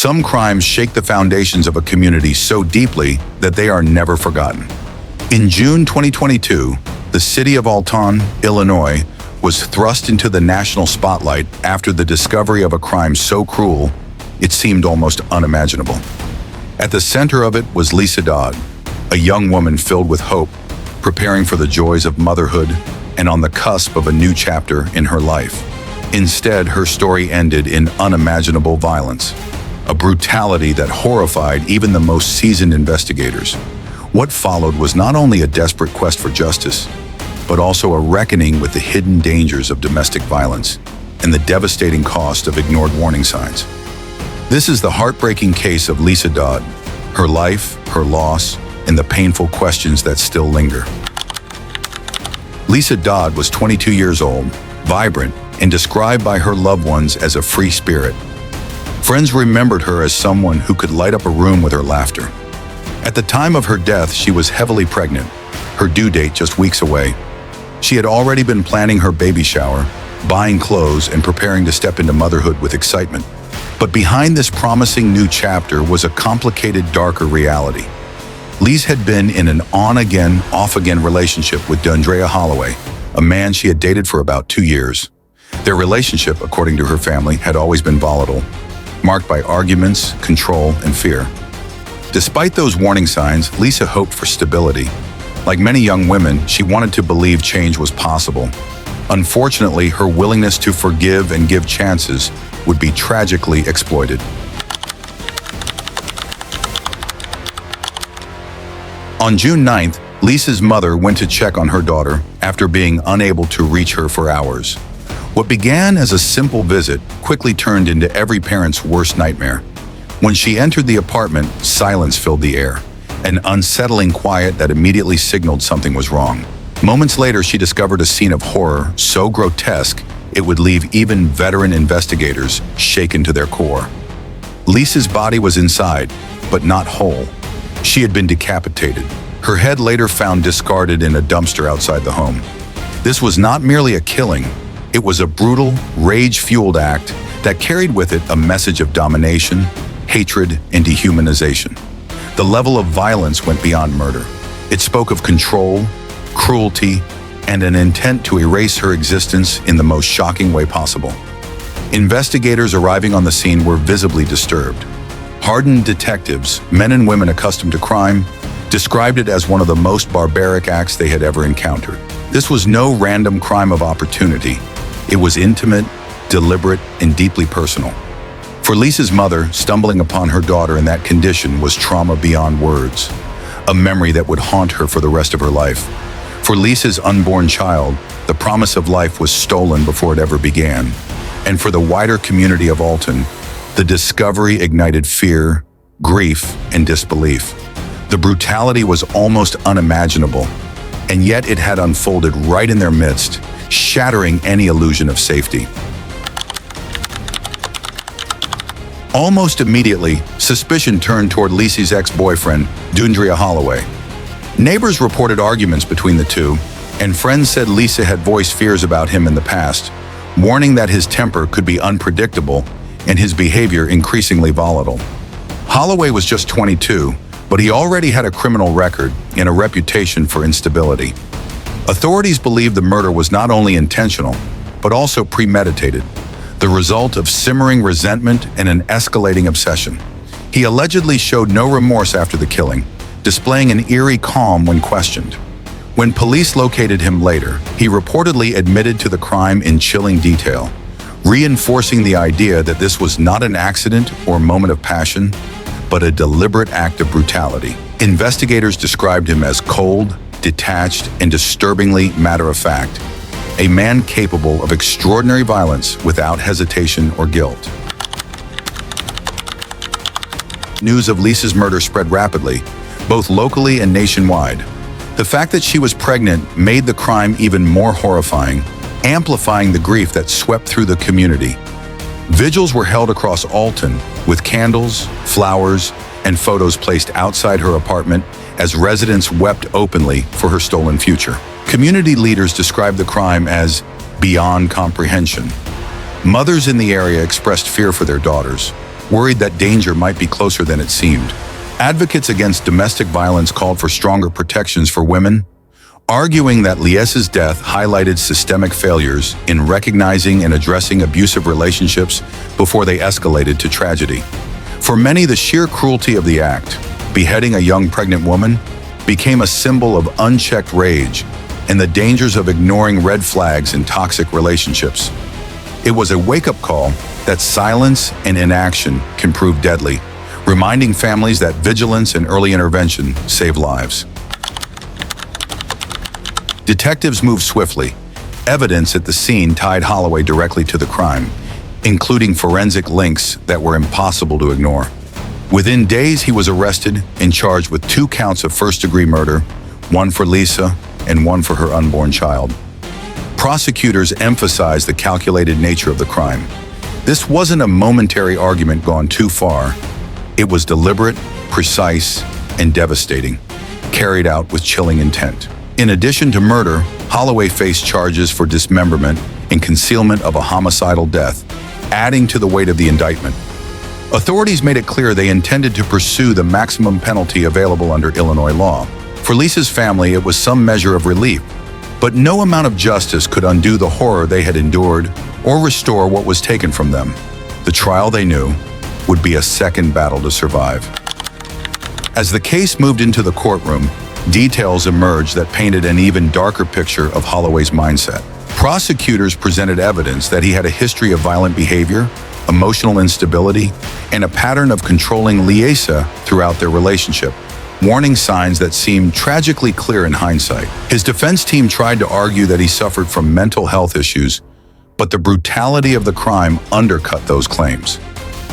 Some crimes shake the foundations of a community so deeply that they are never forgotten. In June 2022, the city of Alton, Illinois, was thrust into the national spotlight after the discovery of a crime so cruel it seemed almost unimaginable. At the center of it was Liese Dodd, a young woman filled with hope, preparing for the joys of motherhood and on the cusp of a new chapter in her life. Instead, her story ended in unimaginable violence, a brutality that horrified even the most seasoned investigators. What followed was not only a desperate quest for justice, but also a reckoning with the hidden dangers of domestic violence and the devastating cost of ignored warning signs. This is the heartbreaking case of Liese Dodd, her life, her loss, and the painful questions that still linger. Liese Dodd was 22 years old, vibrant, and described by her loved ones as a free spirit. Friends remembered her as someone who could light up a room with her laughter. At the time of her death, she was heavily pregnant, her due date just weeks away. She had already been planning her baby shower, buying clothes, and preparing to step into motherhood with excitement. But behind this promising new chapter was a complicated, darker reality. Liese had been in an on-again, off-again relationship with Deundrea Holloway, a man she had dated for about 2 years. Their relationship, according to her family, had always been volatile, marked by arguments, control, and fear. Despite those warning signs, Liese hoped for stability. Like many young women, she wanted to believe change was possible. Unfortunately, her willingness to forgive and give chances would be tragically exploited. On June 9th, Liese's mother went to check on her daughter after being unable to reach her for hours. What began as a simple visit quickly turned into every parent's worst nightmare. When she entered the apartment, silence filled the air, an unsettling quiet that immediately signaled something was wrong. Moments later, she discovered a scene of horror so grotesque it would leave even veteran investigators shaken to their core. Liese's body was inside, but not whole. She had been decapitated, her head later found discarded in a dumpster outside the home. This was not merely a killing, it was a brutal, rage-fueled act that carried with it a message of domination, hatred, and dehumanization. The level of violence went beyond murder. It spoke of control, cruelty, and an intent to erase her existence in the most shocking way possible. Investigators arriving on the scene were visibly disturbed. Hardened detectives, men and women accustomed to crime, described it as one of the most barbaric acts they had ever encountered. This was no random crime of opportunity. It was intimate, deliberate, and deeply personal. For Liese's mother, stumbling upon her daughter in that condition was trauma beyond words, a memory that would haunt her for the rest of her life. For Liese's unborn child, the promise of life was stolen before it ever began. And for the wider community of Alton, the discovery ignited fear, grief, and disbelief. The brutality was almost unimaginable, and yet it had unfolded right in their midst, shattering any illusion of safety. Almost immediately, suspicion turned toward Liese's ex-boyfriend, Deundrea Holloway. Neighbors reported arguments between the two, and friends said Liese had voiced fears about him in the past, warning that his temper could be unpredictable and his behavior increasingly volatile. Holloway was just 22, but he already had a criminal record and a reputation for instability. Authorities believed the murder was not only intentional, but also premeditated, the result of simmering resentment and an escalating obsession. He allegedly showed no remorse after the killing, displaying an eerie calm when questioned. When police located him later, he reportedly admitted to the crime in chilling detail, reinforcing the idea that this was not an accident or moment of passion, but a deliberate act of brutality. Investigators described him as cold, detached, and disturbingly matter-of-fact, a man capable of extraordinary violence without hesitation or guilt. News of Liese's murder spread rapidly, both locally and nationwide. The fact that she was pregnant made the crime even more horrifying, amplifying the grief that swept through the community. Vigils were held across Alton, with candles, flowers, and photos placed outside her apartment as residents wept openly for her stolen future. Community leaders described the crime as beyond comprehension. Mothers in the area expressed fear for their daughters, worried that danger might be closer than it seemed. Advocates against domestic violence called for stronger protections for women, arguing that Liese's death highlighted systemic failures in recognizing and addressing abusive relationships before they escalated to tragedy. For many, the sheer cruelty of the act, beheading a young pregnant woman, became a symbol of unchecked rage and the dangers of ignoring red flags in toxic relationships. It was a wake-up call that silence and inaction can prove deadly, reminding families that vigilance and early intervention save lives. Detectives moved swiftly. Evidence at the scene tied Holloway directly to the crime, including forensic links that were impossible to ignore. Within days, he was arrested and charged with 2 counts of first-degree murder, one for Liese and one for her unborn child. Prosecutors emphasized the calculated nature of the crime. This wasn't a momentary argument gone too far. It was deliberate, precise, and devastating, carried out with chilling intent. In addition to murder, Holloway faced charges for dismemberment and concealment of a homicidal death, adding to the weight of the indictment. Authorities made it clear they intended to pursue the maximum penalty available under Illinois law. For Liese's family, it was some measure of relief, but no amount of justice could undo the horror they had endured or restore what was taken from them. The trial, they knew, would be a second battle to survive. As the case moved into the courtroom, details emerged that painted an even darker picture of Holloway's mindset. Prosecutors presented evidence that he had a history of violent behavior, emotional instability, and a pattern of controlling Liese throughout their relationship, warning signs that seemed tragically clear in hindsight. His defense team tried to argue that he suffered from mental health issues, but the brutality of the crime undercut those claims.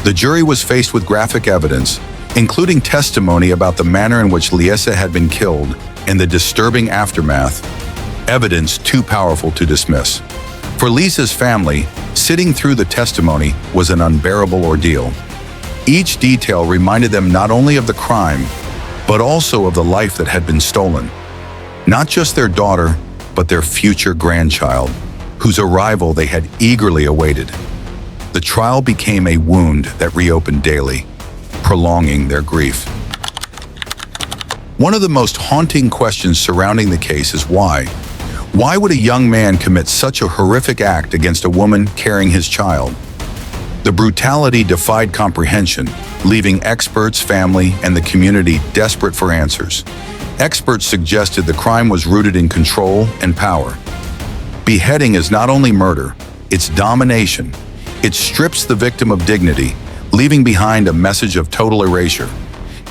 The jury was faced with graphic evidence, including testimony about the manner in which Liese had been killed and the disturbing aftermath, evidence too powerful to dismiss. For Liese's family, sitting through the testimony was an unbearable ordeal. Each detail reminded them not only of the crime, but also of the life that had been stolen. Not just their daughter, but their future grandchild, whose arrival they had eagerly awaited. The trial became a wound that reopened daily, prolonging their grief. One of the most haunting questions surrounding the case is why? Why would a young man commit such a horrific act against a woman carrying his child? The brutality defied comprehension, leaving experts, family, and the community desperate for answers. Experts suggested the crime was rooted in control and power. Beheading is not only murder, it's domination. It strips the victim of dignity, leaving behind a message of total erasure.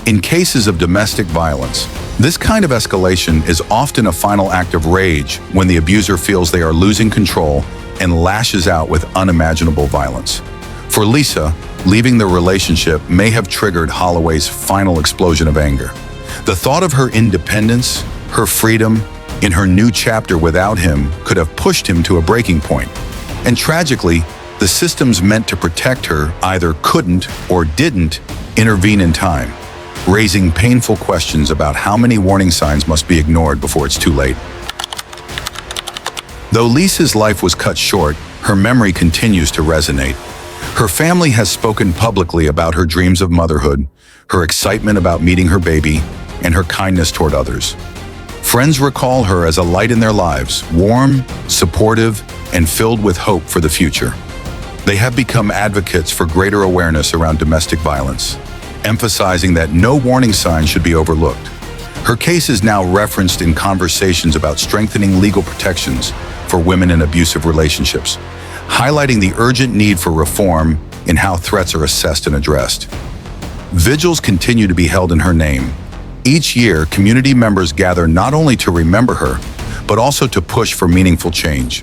In cases of domestic violence, this kind of escalation is often a final act of rage when the abuser feels they are losing control and lashes out with unimaginable violence. For Liese, leaving the relationship may have triggered Holloway's final explosion of anger. The thought of her independence, her freedom, in her new chapter without him could have pushed him to a breaking point. And tragically, the systems meant to protect her either couldn't or didn't intervene in time, raising painful questions about how many warning signs must be ignored before it's too late. Though Liese's life was cut short, her memory continues to resonate. Her family has spoken publicly about her dreams of motherhood, her excitement about meeting her baby, and her kindness toward others. Friends recall her as a light in their lives, warm, supportive, and filled with hope for the future. They have become advocates for greater awareness around domestic violence, emphasizing that no warning sign should be overlooked. Her case is now referenced in conversations about strengthening legal protections for women in abusive relationships, highlighting the urgent need for reform in how threats are assessed and addressed. Vigils continue to be held in her name. Each year, community members gather not only to remember her, but also to push for meaningful change.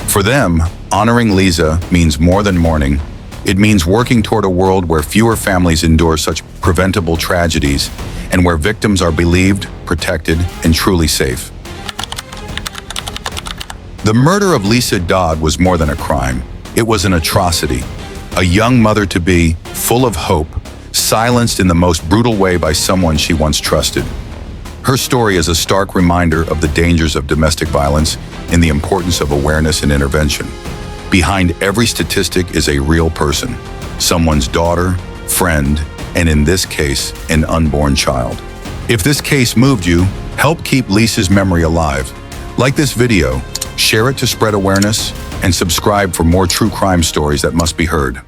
For them, honoring Liese means more than mourning. It means working toward a world where fewer families endure such preventable tragedies and where victims are believed, protected, and truly safe. The murder of Liese Dodd was more than a crime. It was an atrocity. A young mother-to-be, full of hope, silenced in the most brutal way by someone she once trusted. Her story is a stark reminder of the dangers of domestic violence and the importance of awareness and intervention. Behind every statistic is a real person, someone's daughter, friend, and in this case, an unborn child. If this case moved you, help keep Liese's memory alive. Like this video, share it to spread awareness, and subscribe for more true crime stories that must be heard.